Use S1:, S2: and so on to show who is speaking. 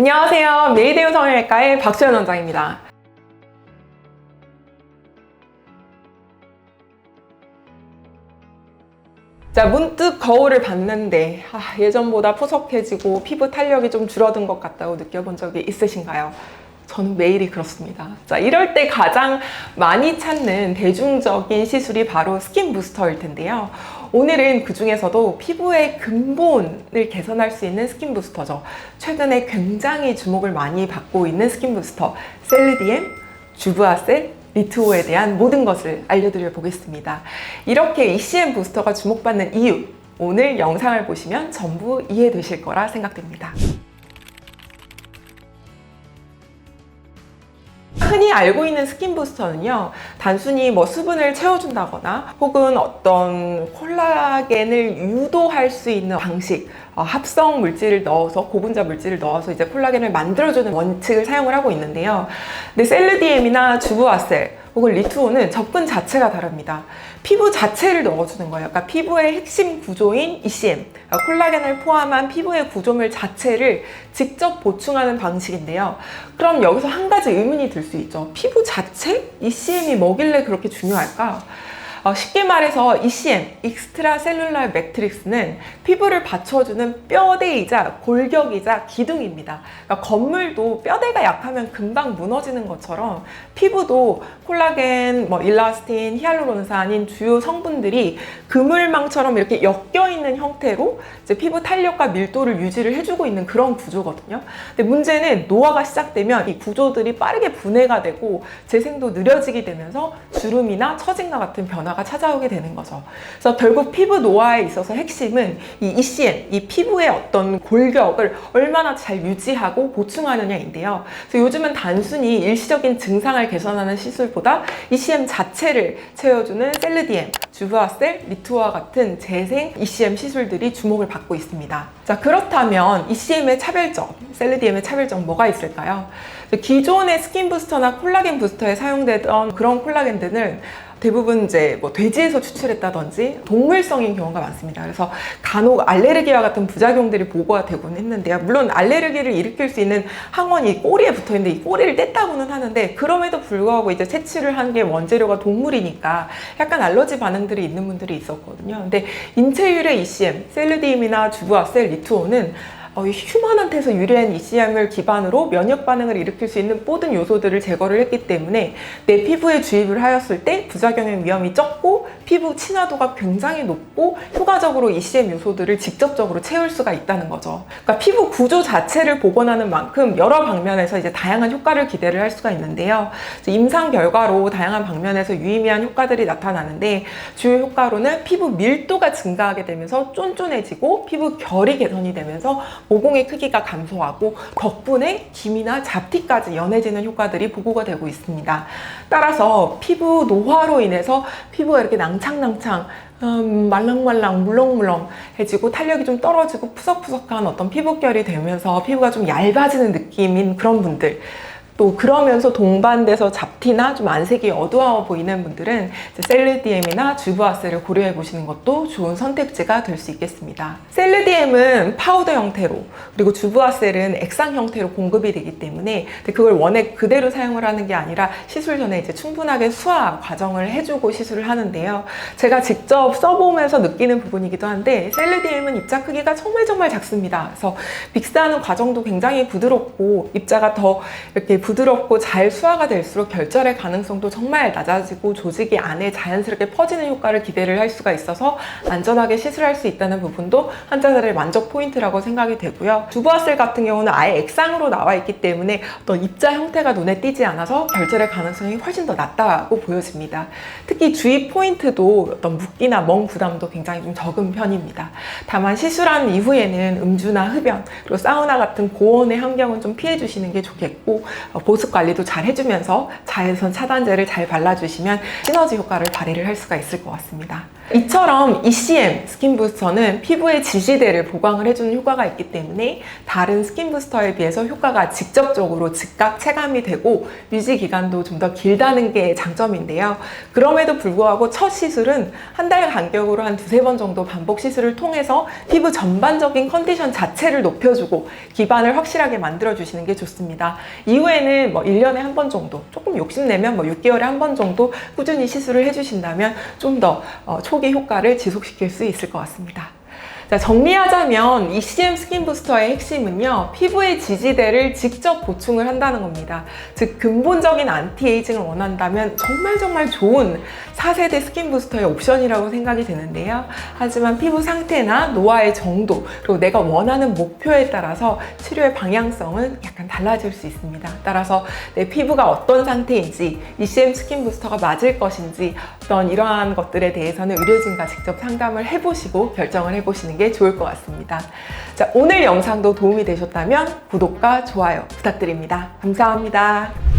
S1: 안녕하세요. 메이데이 성형외과의 박수연 원장입니다. 자, 문득 거울을 봤는데 예전보다 푸석해지고 피부 탄력이 좀 줄어든 것 같다고 느껴본 적이 있으신가요? 저는 매일이 그렇습니다. 자, 이럴 때 가장 많이 찾는 대중적인 시술이 바로 스킨 부스터일 텐데요. 오늘은 그 중에서도 피부의 근본을 개선할 수 있는 스킨 부스터죠. 최근에 굉장히 주목을 많이 받고 있는 스킨 부스터 셀르디엠, 주브아셀, 리트오에 대한 모든 것을 알려드려 보겠습니다. 이렇게 ECM 부스터가 주목받는 이유, 오늘 영상을 보시면 전부 이해되실 거라 생각됩니다. 흔히 알고 있는 스킨 부스터는요, 단순히 수분을 채워준다거나 혹은 어떤 콜라겐을 유도할 수 있는 방식, 합성 물질을 넣어서, 고분자 물질을 넣어서 이제 콜라겐을 만들어주는 원칙을 사용을 하고 있는데요. 근데 셀르디엠이나 주브아셀 혹은 리투오는 접근 자체가 다릅니다. 피부 자체를 넣어주는 거예요. 그러니까 피부의 핵심 구조인 ECM, 그러니까 콜라겐을 포함한 피부의 구조물 자체를 직접 보충하는 방식인데요. 그럼 여기서 한 가지 의문이 들 수 있죠. 피부 자체? ECM이 뭐길래 그렇게 중요할까? 쉽게 말해서 ECM, 익스트라 셀룰라 매트릭스는 피부를 받쳐주는 뼈대이자 골격이자 기둥입니다. 그러니까 건물도 뼈대가 약하면 금방 무너지는 것처럼 피부도 콜라겐, 일라스틴, 히알루론산인 주요 성분들이 그물망처럼 이렇게 엮여있는 형태로 이제 피부 탄력과 밀도를 유지를 해주고 있는 그런 구조거든요. 근데 문제는 노화가 시작되면 이 구조들이 빠르게 분해가 되고 재생도 느려지게 되면서 주름이나 처짐과 같은 변화가 찾아오게 되는 거죠. 그래서 결국 피부 노화에 있어서 핵심은 이 ECM, 이 피부의 어떤 골격을 얼마나 잘 유지하고 보충하느냐인데요. 그래서 요즘은 단순히 일시적인 증상을 개선하는 시술보다 ECM 자체를 채워주는 셀르디엠, 주브아셀, 리투오와 같은 재생 ECM 시술들이 주목을 받고 있습니다. 자, 그렇다면 ECM의 차별점, 셀르디엠의 차별점 뭐가 있을까요? 기존의 스킨 부스터나 콜라겐 부스터에 사용되던 그런 콜라겐들은 대부분 이제 돼지에서 추출했다든지 동물성인 경우가 많습니다. 그래서 간혹 알레르기와 같은 부작용들이 보고가 되곤 했는데요. 물론 알레르기를 일으킬 수 있는 항원이 꼬리에 붙어 있는데 이 꼬리를 뗐다고는 하는데, 그럼에도 불구하고 이제 채취를 한 게 원재료가 동물이니까 약간 알러지 반응들이 있는 분들이 있었거든요. 근데 인체유래 ECM, 셀르디엠이나 주브아셀, 리투오는 휴먼한테서 유래한 ECM을 기반으로 면역 반응을 일으킬 수 있는 모든 요소들을 제거를 했기 때문에 내 피부에 주입을 하였을 때 부작용의 위험이 적고 피부 친화도가 굉장히 높고 효과적으로 ECM 요소들을 직접적으로 채울 수가 있다는 거죠. 그러니까 피부 구조 자체를 복원하는 만큼 여러 방면에서 이제 다양한 효과를 기대를 할 수가 있는데요. 임상 결과로 다양한 방면에서 유의미한 효과들이 나타나는데, 주요 효과로는 피부 밀도가 증가하게 되면서 쫀쫀해지고 피부 결이 개선이 되면서 모공의 크기가 감소하고 덕분에 기미나 잡티까지 연해지는 효과들이 보고가 되고 있습니다. 따라서 피부 노화로 인해서 피부가 이렇게 낭창낭창 말랑말랑 물렁물렁해지고 탄력이 좀 떨어지고 푸석푸석한 어떤 피부결이 되면서 피부가 좀 얇아지는 느낌인 그런 분들, 또 그러면서 동반돼서 잡티나 좀 안색이 어두워 보이는 분들은 셀르디엠이나 주브아셀을 고려해 보시는 것도 좋은 선택지가 될 수 있겠습니다. 셀르디엠은 파우더 형태로, 그리고 주브아셀은 액상 형태로 공급이 되기 때문에 그걸 원액 그대로 사용을 하는 게 아니라 시술 전에 이제 충분하게 수화 과정을 해주고 시술을 하는데요. 제가 직접 써보면서 느끼는 부분이기도 한데, 셀르디엠은 입자 크기가 정말 작습니다. 그래서 믹스하는 과정도 굉장히 부드럽고 입자가 더 이렇게 부드럽고 잘 수화가 될수록 결절의 가능성도 정말 낮아지고 조직이 안에 자연스럽게 퍼지는 효과를 기대를 할 수가 있어서 안전하게 시술할 수 있다는 부분도 환자들의 만족 포인트라고 생각이 되고요. 주브아셀 같은 경우는 아예 액상으로 나와 있기 때문에 어떤 입자 형태가 눈에 띄지 않아서 결절의 가능성이 훨씬 더 낮다고 보여집니다. 특히 주입 포인트도 어떤 붓기나 멍 부담도 굉장히 좀 적은 편입니다. 다만 시술한 이후에는 음주나 흡연, 그리고 사우나 같은 고온의 환경은 좀 피해 주시는 게 좋겠고, 보습 관리도 잘 해주면서 자외선 차단제를 잘 발라주시면 시너지 효과를 발휘를 할 수가 있을 것 같습니다. 이처럼 ECM 스킨 부스터는 피부의 지지대를 보강을 해주는 효과가 있기 때문에 다른 스킨 부스터에 비해서 효과가 직접적으로 즉각 체감이 되고 유지 기간도 좀 더 길다는 게 장점인데요. 그럼에도 불구하고 첫 시술은 한 달 간격으로 한 두세 번 정도 반복 시술을 통해서 피부 전반적인 컨디션 자체를 높여주고 기반을 확실하게 만들어주시는 게 좋습니다. 이후에는 1년에 한 번 정도, 조금 욕심내면 6개월에 한 번 정도 꾸준히 시술을 해주신다면 좀 더 초기 효과를 지속시킬 수 있을 것 같습니다. 자, 정리하자면 ECM 스킨 부스터의 핵심은요, 피부의 지지대를 직접 보충을 한다는 겁니다. 즉 근본적인 안티에이징을 원한다면 정말 좋은 4세대 스킨 부스터의 옵션이라고 생각이 되는데요. 하지만 피부 상태나 노화의 정도, 그리고 내가 원하는 목표에 따라서 치료의 방향성은 약간 달라질 수 있습니다. 따라서 내 피부가 어떤 상태인지, ECM 스킨 부스터가 맞을 것인지, 어떤 이러한 것들에 대해서는 의료진과 직접 상담을 해보시고 결정을 해보시는 게 좋을 것 같습니다. 자, 오늘 영상도 도움이 되셨다면 구독과 좋아요 부탁드립니다. 감사합니다.